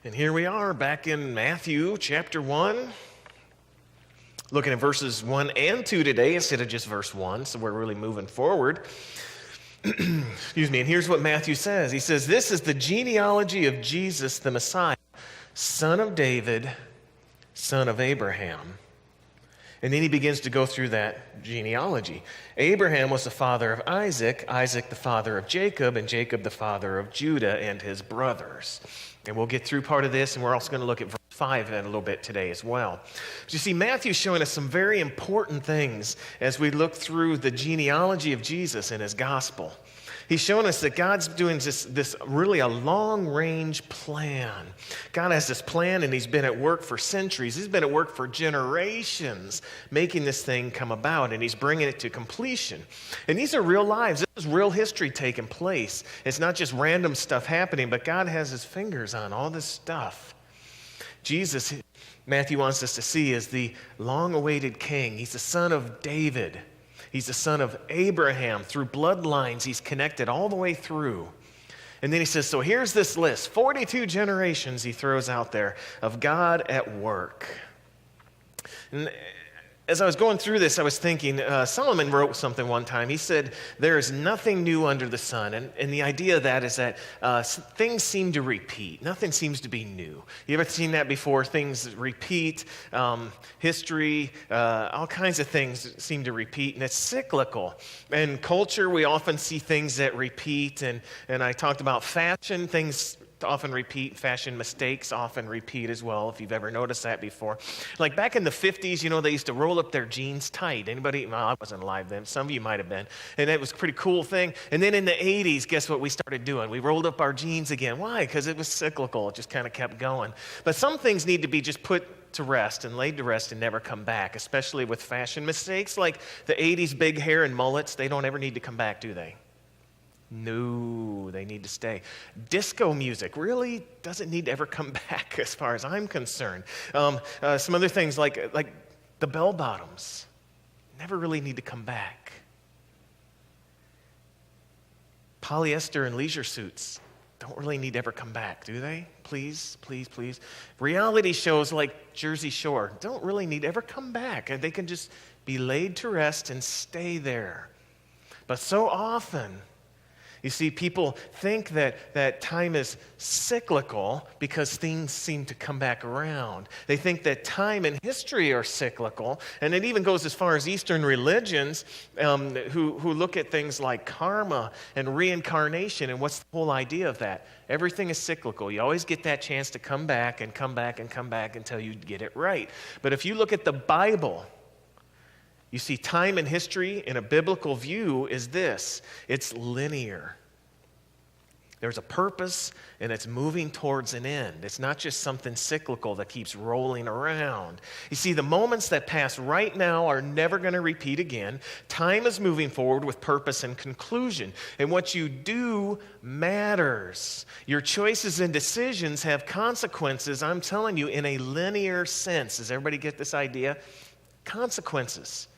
And here we are back in Matthew chapter 1, looking at verses 1 and 2 today instead of just verse 1, so we're really moving forward. Excuse me, and here's what Matthew says. He says, "This is the genealogy of Jesus the Messiah, son of David, son of Abraham." And then he begins to go through that genealogy. Abraham was the father of Isaac, Isaac the father of Jacob, and Jacob the father of Judah and his brothers. And we'll get through part of this, and we're also going to look at verse 5 in a little bit today as well. But you see, Matthew's showing us some very important things as we look through the genealogy of Jesus in his gospel. He's showing us that God's doing this really a long-range plan. God has this plan, and he's been at work for centuries. He's been at work for generations, making this thing come about, and he's bringing it to completion. And these are real lives. This is real history taking place. It's not just random stuff happening, but God has his fingers on all this stuff. Jesus, Matthew wants us to see, is the long-awaited king. He's the son of David. He's the son of Abraham. Through bloodlines, he's connected all the way through. And then he says, so here's this list, 42 generations he throws out there of God at work. And as I was going through this, I was thinking, Solomon wrote something one time. He said, there is nothing new under the sun. And the idea of that is that things seem to repeat. Nothing seems to be new. You ever seen that before? Things repeat, history, all kinds of things seem to repeat, and it's cyclical. In culture, we often see things that repeat, and I talked about fashion, things often repeat. Fashion mistakes often repeat as well, if you've ever noticed that before. Like back in the 50s, they used to roll up their jeans tight. Anybody? Well, I wasn't alive then. Some of you might have been. And it was a pretty cool thing. And then in the 80s, guess what we started doing? We rolled up our jeans again. Why? Because it was cyclical. It just kind of kept going. But some things need to be just put to rest and laid to rest and never come back, especially with fashion mistakes. Like the 80s big hair and mullets, they don't ever need to come back, do they? No, they need to stay. Disco music really doesn't need to ever come back as far as I'm concerned. Some other things like the bell bottoms never really need to come back. Polyester and leisure suits don't really need to ever come back, do they? Please, please, please. Reality shows like Jersey Shore don't really need to ever come back. They can just be laid to rest and stay there. But so often, you see, people think that time is cyclical because things seem to come back around. They think that time and history are cyclical, and it even goes as far as Eastern religions who look at things like karma and reincarnation, and what's the whole idea of that? Everything is cyclical. You always get that chance to come back and come back and come back until you get it right. But if you look at the Bible, you see, time and history in a biblical view is this. It's linear. There's a purpose, and it's moving towards an end. It's not just something cyclical that keeps rolling around. You see, the moments that pass right now are never going to repeat again. Time is moving forward with purpose and conclusion. And what you do matters. Your choices and decisions have consequences, I'm telling you, in a linear sense. Does everybody get this idea? Consequences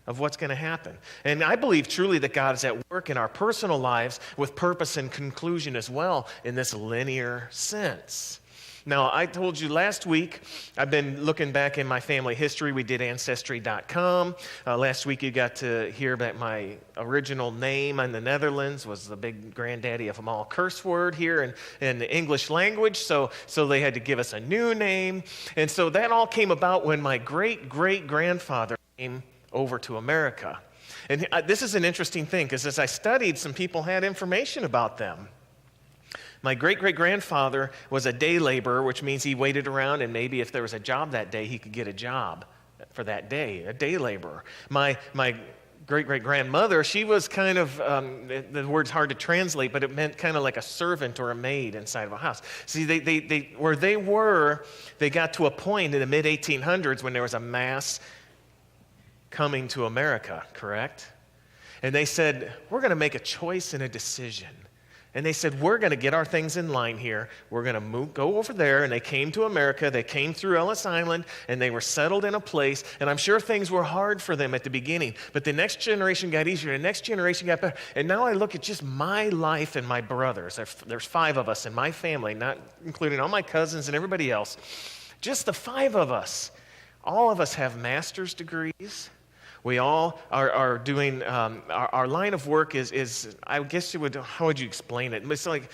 of what's going to happen. And I believe truly that God is at work in our personal lives with purpose and conclusion as well in this linear sense. Now, I told you last week, I've been looking back in my family history. We did Ancestry.com. Last week, you got to hear that my original name in the Netherlands was the big granddaddy of them all curse word here in the English language. So they had to give us a new name. And so that all came about when my great-great-grandfather came over to America. And this is an interesting thing, because as I studied, some people had information about them. My great-great-grandfather was a day laborer, which means he waited around, and maybe if there was a job that day, he could get a job for that day, a day laborer. My great-great-grandmother, she was kind of, the word's hard to translate, but it meant kind of like a servant or a maid inside of a house. See, where they were, they got to a point in the mid-1800s when there was a mass coming to America, correct? And they said, we're going to make a choice and a decision. And they said, we're going to get our things in line here. We're going to go over there. And they came to America. They came through Ellis Island, and they were settled in a place. And I'm sure things were hard for them at the beginning. But the next generation got easier. The next generation got better. And now I look at just my life and my brothers. There's 5 of us in my family, not including all my cousins and everybody else. Just the 5 of us. All of us have master's degrees. We all are doing, our line of work is I guess how would you explain it? It's like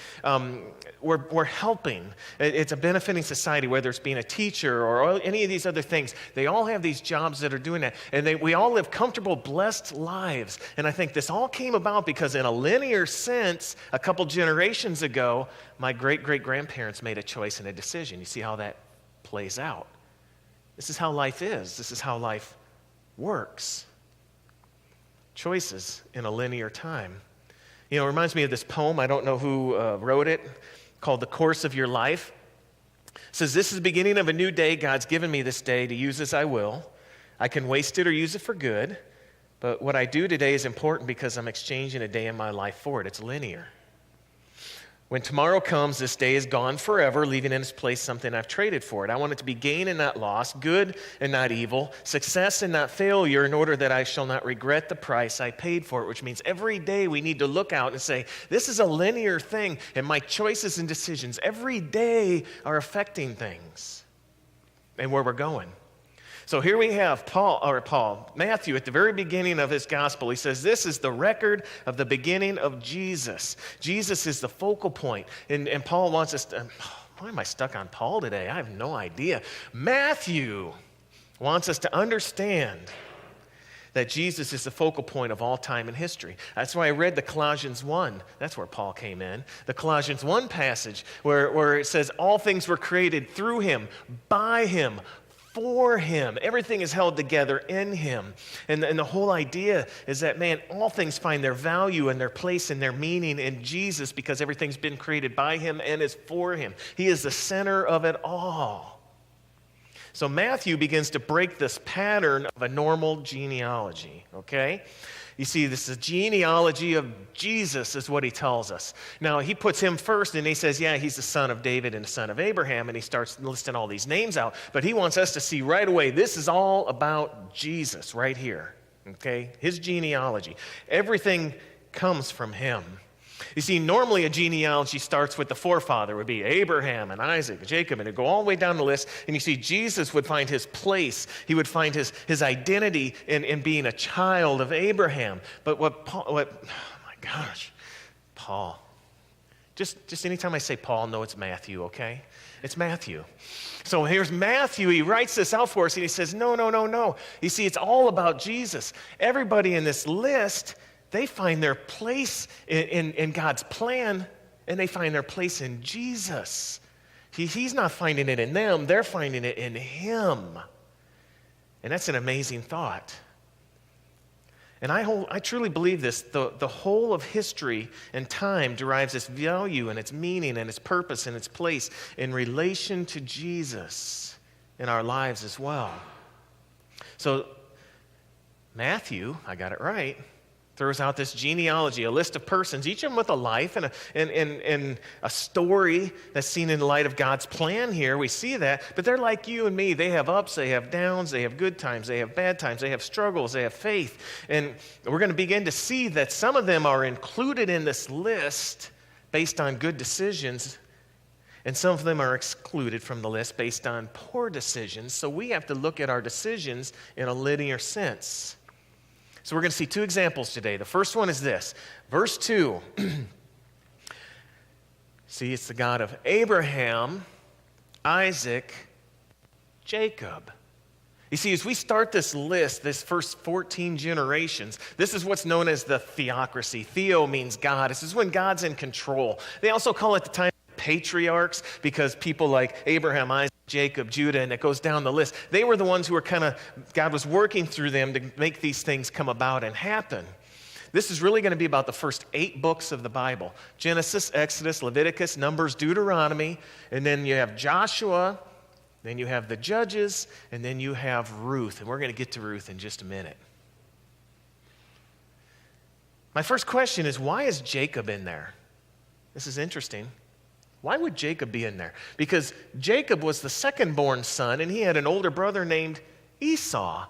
we're helping. It's a benefiting society, whether it's being a teacher or any of these other things. They all have these jobs that are doing that. And we all live comfortable, blessed lives. And I think this all came about because in a linear sense, a couple generations ago, my great-great-grandparents made a choice and a decision. You see how that plays out. This is how life is. This is how life works. Choices in a linear time. You know, it reminds me of this poem. I don't know who wrote it, called The Course of Your Life. It says, this is the beginning of a new day. God's given me this day to use as I will. I can waste it or use it for good. But what I do today is important because I'm exchanging a day in my life for it. It's linear. When tomorrow comes, this day is gone forever, leaving in its place something I've traded for it. I want it to be gain and not loss, good and not evil, success and not failure, in order that I shall not regret the price I paid for it, which means every day we need to look out and say, this is a linear thing, and my choices and decisions every day are affecting things and where we're going. So here we have Matthew at the very beginning of his gospel. He says, this is the record of the beginning of Jesus. Jesus is the focal point. And Paul wants us to, why am I stuck on Paul today? I have no idea. Matthew wants us to understand that Jesus is the focal point of all time and history. That's why I read the Colossians 1. That's where Paul came in. The Colossians 1 passage where it says, all things were created through him, by him, for him. Everything is held together in him. And the whole idea is that, man, all things find their value and their place and their meaning in Jesus because everything's been created by him and is for him. He is the center of it all. So Matthew begins to break this pattern of a normal genealogy, okay? You see, this is a genealogy of Jesus is what he tells us. Now, he puts him first, and he says, yeah, he's the son of David and the son of Abraham, and he starts listing all these names out. But he wants us to see right away, this is all about Jesus right here, okay? His genealogy. Everything comes from him. You see, normally a genealogy starts with the forefather, would be Abraham and Isaac and Jacob, and it'd go all the way down the list. And you see, Jesus would find his place. He would find his identity in being a child of Abraham. But oh my gosh, Paul. Just anytime I say Paul, know it's Matthew, okay? It's Matthew. So here's Matthew. He writes this out for us, and he says, no. You see, it's all about Jesus. Everybody in this list, they find their place in God's plan, and they find their place in Jesus. He's not finding it in them, they're finding it in him. And that's an amazing thought. And I truly believe this. The whole of history and time derives its value and its meaning and its purpose and its place in relation to Jesus in our lives as well. So Matthew, I got it right, throws out this genealogy, a list of persons, each of them with a life and a story that's seen in the light of God's plan here. We see that, but they're like you and me. They have ups, they have downs, they have good times, they have bad times, they have struggles, they have faith. And we're going to begin to see that some of them are included in this list based on good decisions, and some of them are excluded from the list based on poor decisions. So we have to look at our decisions in a linear sense. So we're going to see 2 examples today. The first one is this. Verse 2. See, it's the God of Abraham, Isaac, Jacob. You see, as we start this list, this first 14 generations, this is what's known as the theocracy. Theo means God. This is when God's in control. They also call it the time of patriarchs because people like Abraham, Isaac, Jacob, Judah, and it goes down the list. They were the ones who were God was working through them to make these things come about and happen. This is really going to be about the first 8 books of the Bible. Genesis, Exodus, Leviticus, Numbers, Deuteronomy, and then you have Joshua, then you have the Judges, and then you have Ruth. And we're going to get to Ruth in just a minute. My first question is, why is Jacob in there? This is interesting. Why would Jacob be in there? Because Jacob was the second-born son, and he had an older brother named Esau.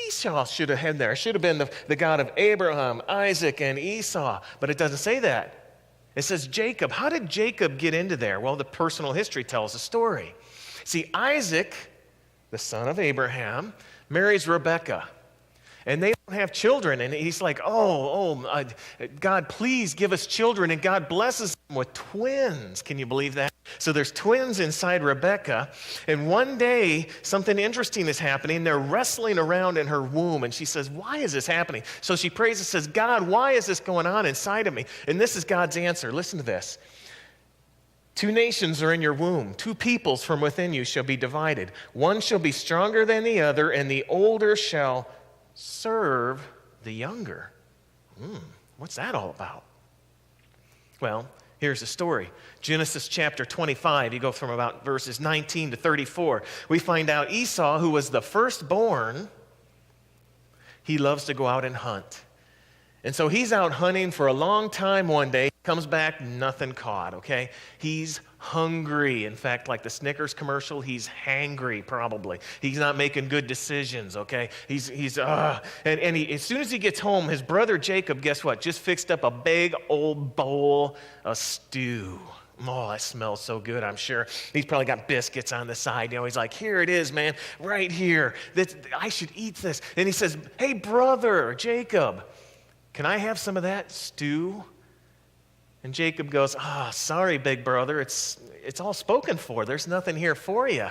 Esau should have had there. Should have been the God of Abraham, Isaac, and Esau. But it doesn't say that. It says Jacob. How did Jacob get into there? Well, the personal history tells a story. See, Isaac, the son of Abraham, marries Rebekah. And they don't have children. And he's like, God, please give us children. And God blesses them with twins. Can you believe that? So there's twins inside Rebekah. And one day, something interesting is happening. They're wrestling around in her womb. And she says, why is this happening? So she prays and says, God, why is this going on inside of me? And this is God's answer. Listen to this. 2 nations are in your womb. 2 peoples from within you shall be divided. One shall be stronger than the other, and the older shall serve the younger. What's that all about? Well, here's the story. Genesis chapter 25, you go from about verses 19 to 34. We find out Esau, who was the firstborn, he loves to go out and hunt. And so he's out hunting for a long time one day, comes back, nothing caught, okay? He's hungry. In fact, like the Snickers commercial, he's hangry probably. He's not making good decisions, okay? As soon as he gets home, his brother Jacob, guess what? Just fixed up a big old bowl of stew. Oh, that smells so good, I'm sure. He's probably got biscuits on the side. He's like, here it is, man, right here. I should eat this. And he says, hey, brother Jacob, can I have some of that stew? And Jacob goes, sorry, big brother. It's all spoken for. There's nothing here for you.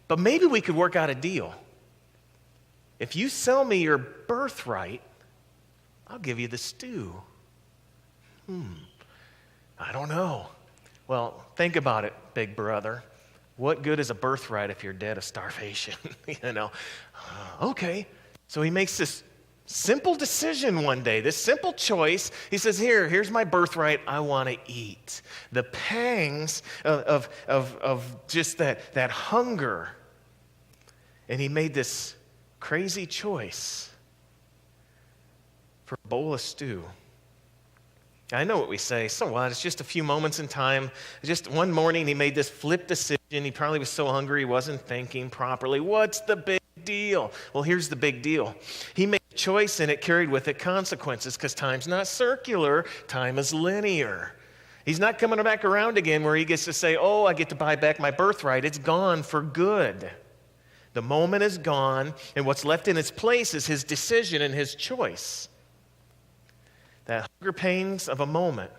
But maybe we could work out a deal. If you sell me your birthright, I'll give you the stew. I don't know. Well, think about it, big brother. What good is a birthright if you're dead of starvation? Okay. So he makes this simple decision one day, this simple choice. He says, here's my birthright. I want to eat. The pangs of just that hunger. And he made this crazy choice for a bowl of stew. I know what we say. So what? It's just a few moments in time. Just one morning he made this flip decision. He probably was so hungry he wasn't thinking properly. What's the big deal? Well, here's the big deal. He made a choice and it carried with it consequences because time's not circular, time is linear. He's not coming back around again where he gets to say, I get to buy back my birthright. It's gone for good. The moment is gone, and what's left in its place is his decision and his choice. That hunger pains of a moment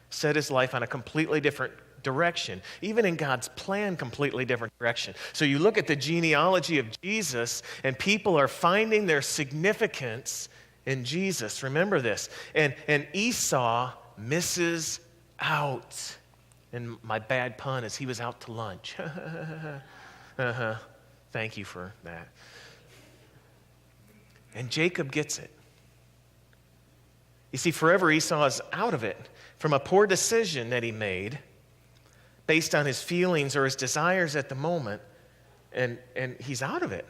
set his life on a completely different direction, even in God's plan, completely different direction. So you look at the genealogy of Jesus, and people are finding their significance in Jesus. Remember this. And Esau misses out. And my bad pun is he was out to lunch. Thank you for that. And Jacob gets it. You see, forever Esau is out of it from a poor decision that he made based on his feelings or his desires at the moment, and he's out of it.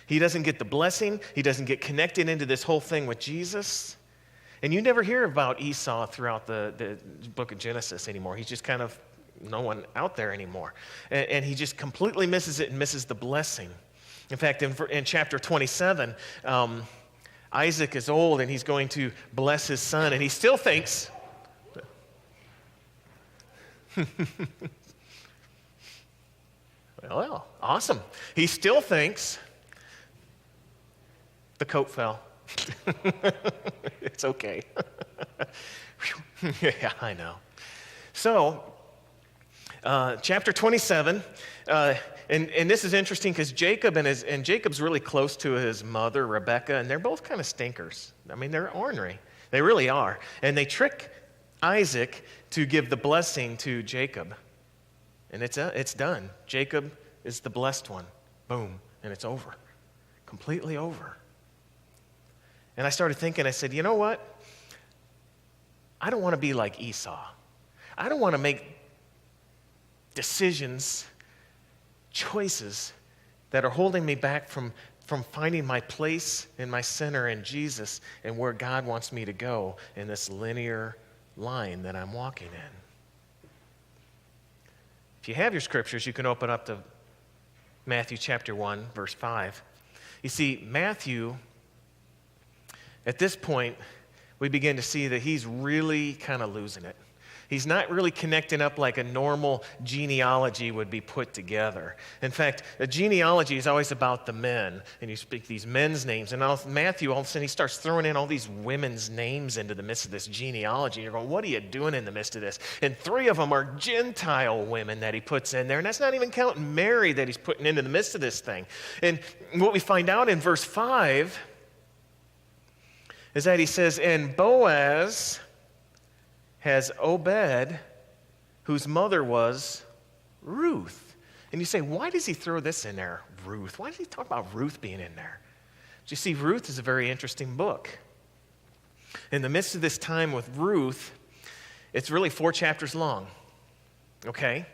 He doesn't get the blessing. He doesn't get connected into this whole thing with Jesus. And you never hear about Esau throughout the book of Genesis anymore. He's just kind of no one out there anymore. And he just completely misses it and misses the blessing. In fact, in chapter 27, Isaac is old and he's going to bless his son, and he still thinks, well, awesome. He still thinks the coat fell. It's okay. Yeah, I know. So, chapter 27, and this is interesting because Jacob's really close to his mother, Rebekah, and they're both kind of stinkers. I mean, they're ornery. They really are. And they trick Isaac to give the blessing to Jacob. And it's done. Jacob is the blessed one. Boom. And it's over. Completely over. And I started thinking, I said, you know what? I don't want to be like Esau. I don't want to make decisions, choices that are holding me back from finding my place and my center in Jesus and where God wants me to go in this linear line that I'm walking in. If you have your scriptures, you can open up to Matthew chapter 1, verse 5. You see, Matthew, at this point, we begin to see that he's really kind of losing it. He's not really connecting up like a normal genealogy would be put together. In fact, a genealogy is always about the men, and you speak these men's names. And Matthew, all of a sudden, he starts throwing in all these women's names into the midst of this genealogy. You're going, what are you doing in the midst of this? And 3 of them are Gentile women that he puts in there, and that's not even counting Mary that he's putting into the midst of this thing. And what we find out in verse 5 is that he says, and Boaz has Obed, whose mother was Ruth. And you say, why does he throw this in there, Ruth? Why does he talk about Ruth being in there? You see, Ruth is a very interesting book. In the midst of this time with Ruth, it's really 4 chapters long, okay?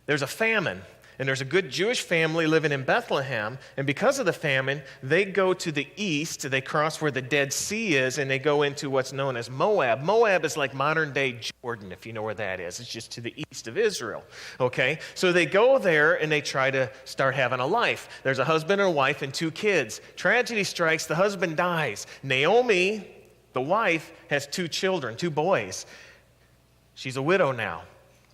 There's a famine. And there's a good Jewish family living in Bethlehem, and because of the famine, they go to the east, they cross where the Dead Sea is, and they go into what's known as Moab. Moab is like modern-day Jordan, if you know where that is. It's just to the east of Israel, okay? So they go there, and they try to start having a life. There's a husband and a wife and 2 kids. Tragedy strikes, the husband dies. Naomi, the wife, has 2 children, 2 boys. She's a widow now.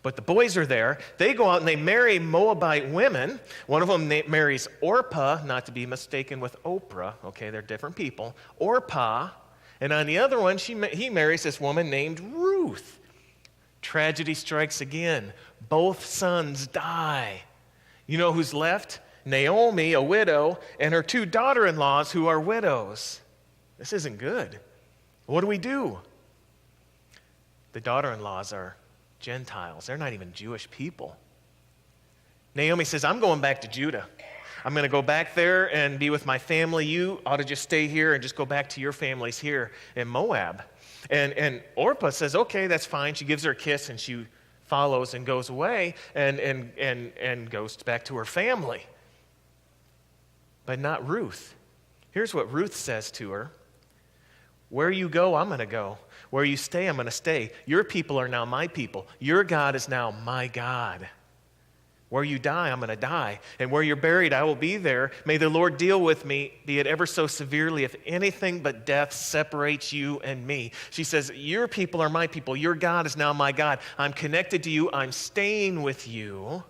But the boys are there. They go out and they marry Moabite women. One of them marries Orpah, not to be mistaken with Oprah. Okay, they're different people. Orpah. And on the other one, he marries this woman named Ruth. Tragedy strikes again. Both sons die. You know who's left? Naomi, a widow, and her 2 daughter-in-laws who are widows. This isn't good. What do? The daughter-in-laws are Gentiles. They're not even Jewish people. Naomi says, I'm going back to Judah. I'm going to go back there and be with my family. You ought to just stay here and just go back to your families here in Moab. And Orpah says, okay, that's fine. She gives her a kiss and she follows and goes away and goes back to her family. But not Ruth. Here's what Ruth says to her. Where you go, I'm going to go. Where you stay, I'm going to stay. Your people are now my people. Your God is now my God. Where you die, I'm going to die. And where you're buried, I will be there. May the Lord deal with me, be it ever so severely, if anything but death separates you and me. She says, your people are my people. Your God is now my God. I'm connected to you. I'm staying with you.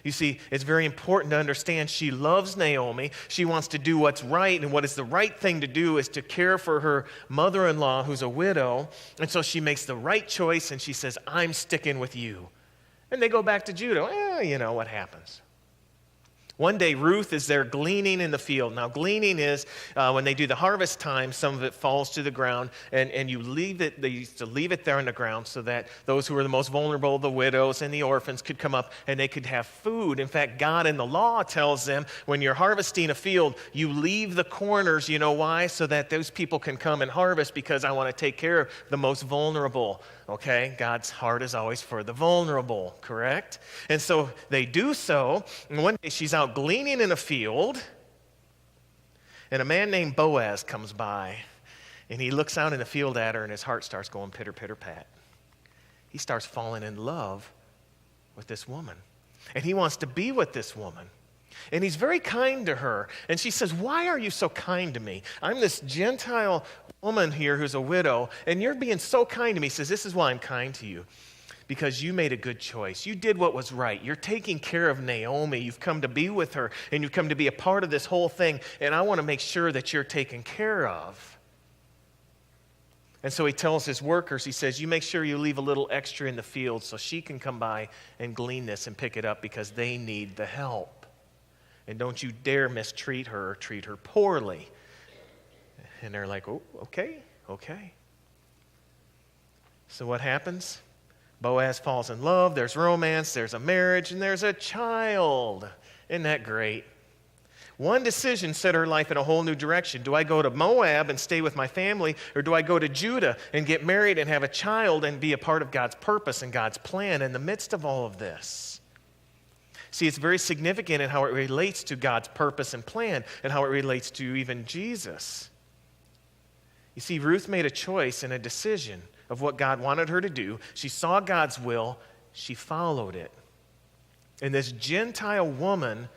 You see, it's very important to understand she loves Naomi. She wants to do what's right, and what is the right thing to do is to care for her mother-in-law who's a widow. And so she makes the right choice, and she says, I'm sticking with you. And they go back to Judah. You know what happens. One day, Ruth is there gleaning in the field. Now, gleaning is when they do the harvest time, some of it falls to the ground, and you leave it. They used to leave it there on the ground so that those who were the most vulnerable, the widows and the orphans, could come up and they could have food. In fact, God in the law tells them when you're harvesting a field, you leave the corners. You know why? So that those people can come and harvest, because I want to take care of the most vulnerable. Okay, God's heart is always for the vulnerable, correct? And so they do so, and one day she's out gleaning in a field, and a man named Boaz comes by, and he looks out in the field at her, and his heart starts going pitter, pitter, pat. He starts falling in love with this woman, and he wants to be with this woman. And he's very kind to her. And she says, why are you so kind to me? I'm this Gentile woman here who's a widow, and you're being so kind to me. He says, this is why I'm kind to you. Because you made a good choice. You did what was right. You're taking care of Naomi. You've come to be with her, and you've come to be a part of this whole thing. And I want to make sure that you're taken care of. And so he tells his workers, he says, you make sure you leave a little extra in the field so she can come by and glean this and pick it up, because they need the help. And don't you dare mistreat her or treat her poorly. And they're like, oh, okay. So what happens? Boaz falls in love, there's romance, there's a marriage, and there's a child. Isn't that great? One decision set her life in a whole new direction. Do I go to Moab and stay with my family, or do I go to Judah and get married and have a child and be a part of God's purpose and God's plan in the midst of all of this? See, it's very significant in how it relates to God's purpose and plan and how it relates to even Jesus. You see, Ruth made a choice and a decision of what God wanted her to do. She saw God's will. she followed it. And this Gentile woman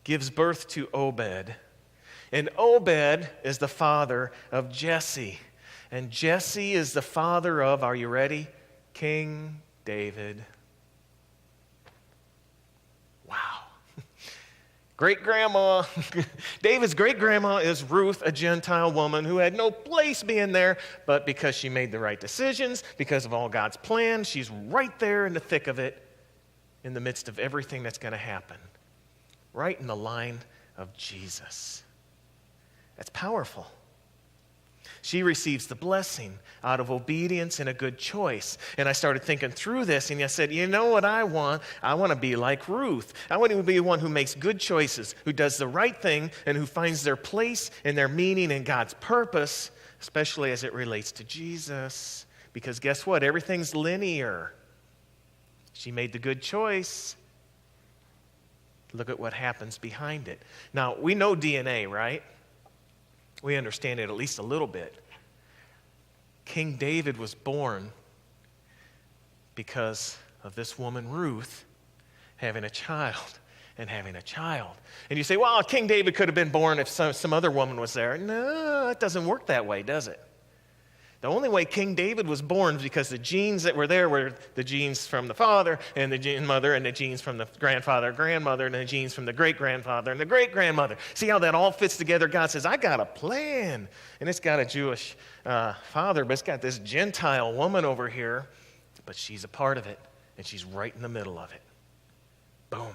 gives birth to Obed. And Obed is the father of Jesse. And Jesse is the father of, are you ready? King David. Wow. Great-grandma. David's great-grandma is Ruth, a Gentile woman who had no place being there, but because she made the right decisions, because of all God's plans, she's right there in the thick of it, in the midst of everything that's going to happen. Right in the line of Jesus. That's powerful. She receives the blessing out of obedience and a good choice. And I started thinking through this, and I said, you know what I want? I want to be like Ruth. I want to be one who makes good choices, who does the right thing, and who finds their place and their meaning in God's purpose, especially as it relates to Jesus. Because guess what? Everything's linear. She made the good choice. Look at what happens behind it. Now, we know DNA, right? We understand it at least a little bit. King David was born because of this woman, Ruth, having a child and having a child. And you say, well, King David could have been born if some other woman was there. No, it doesn't work that way, does it? The only way King David was born is because the genes that were there were the genes from the father and the mother and the genes from the grandfather, grandmother, and the genes from the great-grandfather and the great-grandmother. See how that all fits together? God says, I got a plan. And it's got a Jewish father, but it's got this Gentile woman over here, but she's a part of it, and she's right in the middle of it. Boom.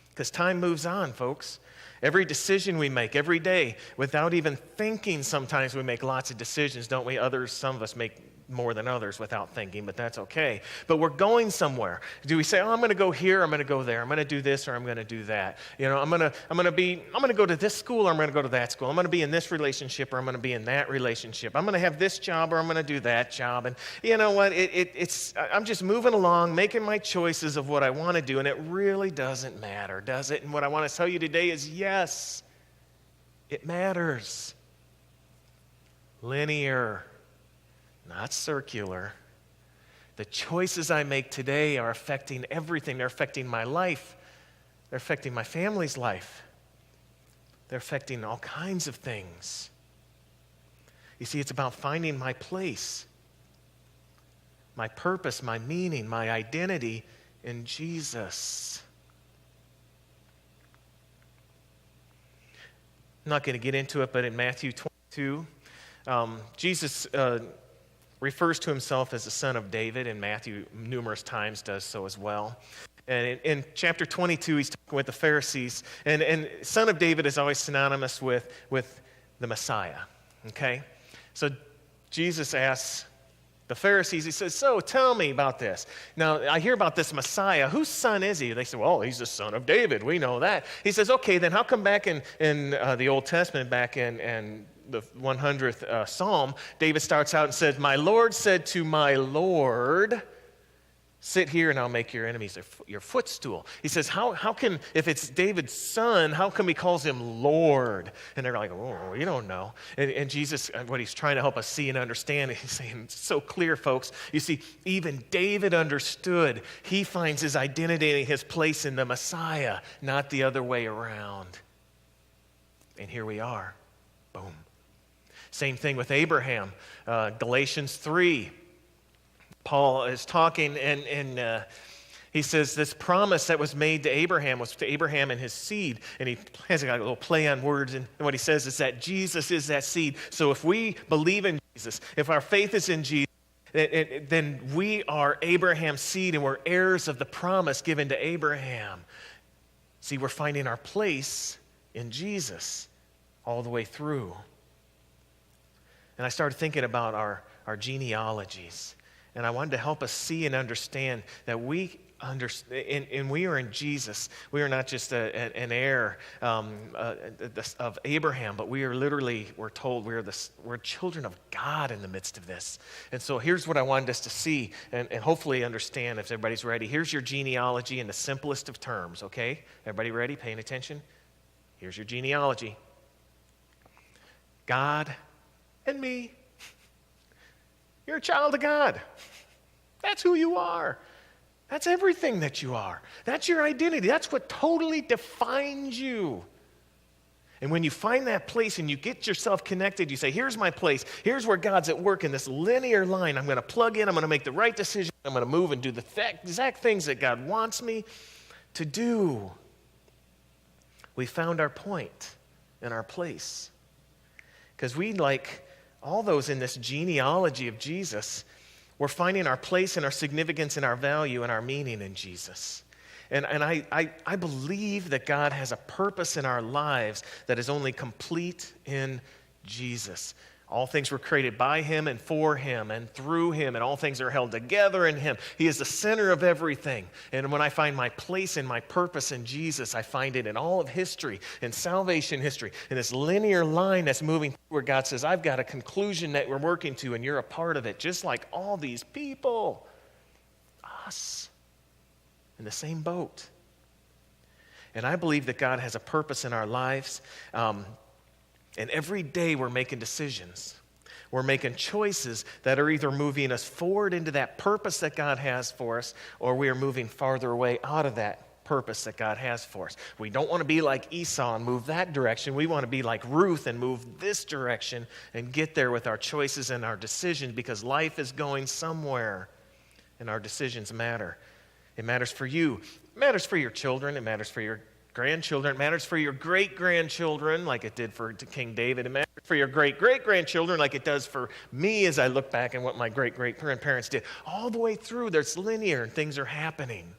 Because time moves on, folks. Every decision we make every day, without even thinking, sometimes we make lots of decisions, don't we? Some of us make more than others without thinking, but that's okay. But we're going somewhere. Do we say, I'm going to go here, I'm going to go there, I'm going to do this, or I'm going to do that? You know, I'm going to go to this school, or I'm going to go to that school. I'm going to be in this relationship, or I'm going to be in that relationship. I'm going to have this job, or I'm going to do that job. And you know what? I'm just moving along, making my choices of what I want to do, and it really doesn't matter, does it? And what I want to tell you today is, yes, it matters. Linear. Not circular. The choices I make today are affecting everything. They're affecting my life. They're affecting my family's life. They're affecting all kinds of things. You see, it's about finding my place, my purpose, my meaning, my identity in Jesus. I'm not going to get into it, but in Matthew 22, Jesus refers to himself as the son of David, and Matthew numerous times does so as well. And in chapter 22, he's talking with the Pharisees, and son of David is always synonymous with the Messiah, okay? So Jesus asks the Pharisees, he says, so tell me about this. Now, I hear about this Messiah. Whose son is he? They say, well, he's the son of David. We know that. He says, okay, then how come back in the Old Testament, back in the 100th Psalm, David starts out and says, my Lord said to my Lord, sit here and I'll make your enemies your footstool. He says, how can, if it's David's son, how come he calls him Lord? And they're like, oh, you don't know. And Jesus, what he's trying to help us see and understand, he's saying, it's so clear, folks. You see, even David understood he finds his identity and his place in the Messiah, not the other way around. And here we are. Boom. Same thing with Abraham. Galatians 3. Paul is talking, and he says this promise that was made to Abraham was to Abraham and his seed. And he has a little play on words, and what he says is that Jesus is that seed. So if we believe in Jesus, if our faith is in Jesus, then we are Abraham's seed, and we're heirs of the promise given to Abraham. See, we're finding our place in Jesus all the way through. And I started thinking about our genealogies. And I wanted to help us see and understand that we are in Jesus. We are not just an heir of Abraham, but we are literally, we're told, we're children of God in the midst of this. And so here's what I wanted us to see and hopefully understand if everybody's ready. Here's your genealogy in the simplest of terms, okay? Everybody ready? Paying attention? Here's your genealogy. God and me. You're a child of God. That's who you are. That's everything that you are. That's your identity. That's what totally defines you. And when you find that place and you get yourself connected, you say, here's my place. Here's where God's at work in this linear line. I'm going to plug in. I'm going to make the right decision. I'm going to move and do the exact things that God wants me to do. We found our point and our place. Because we, like all those in this genealogy of Jesus, we're finding our place and our significance and our value and our meaning in Jesus. And I believe that God has a purpose in our lives that is only complete in Jesus. All things were created by him and for him and through him, and all things are held together in him. He is the center of everything. And when I find my place and my purpose in Jesus, I find it in all of history, in salvation history, in this linear line that's moving where God says, I've got a conclusion that we're working to, and you're a part of it, just like all these people. Us. In the same boat. And I believe that God has a purpose in our lives. And every day we're making decisions. We're making choices that are either moving us forward into that purpose that God has for us, or we are moving farther away out of that purpose that God has for us. We don't want to be like Esau and move that direction. We want to be like Ruth and move this direction and get there with our choices and our decisions, because life is going somewhere and our decisions matter. It matters for you. It matters for your children. It matters for your grandchildren. It matters for your great-grandchildren like it did for King David. It matters for your great-great-grandchildren like it does for me as I look back at what my great-great-grandparents did. All the way through, there's linear and things are happening.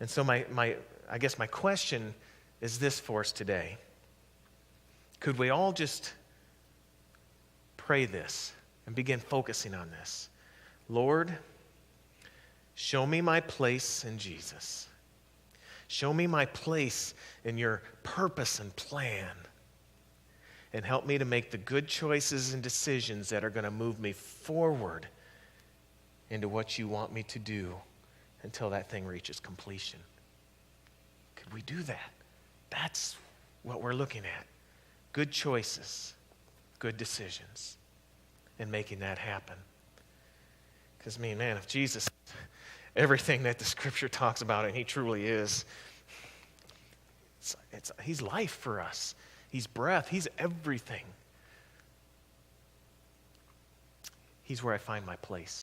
And so I guess my question is this for us today. Could we all just pray this and begin focusing on this? Lord, show me my place in Jesus. Show me my place in your purpose and plan. And help me to make the good choices and decisions that are going to move me forward into what you want me to do until that thing reaches completion. Could we do that? That's what we're looking at. Good choices, good decisions, and making that happen. Because, man, if Jesus, everything that the Scripture talks about, and he truly is, he's life for us. He's breath. He's everything. He's where I find my place.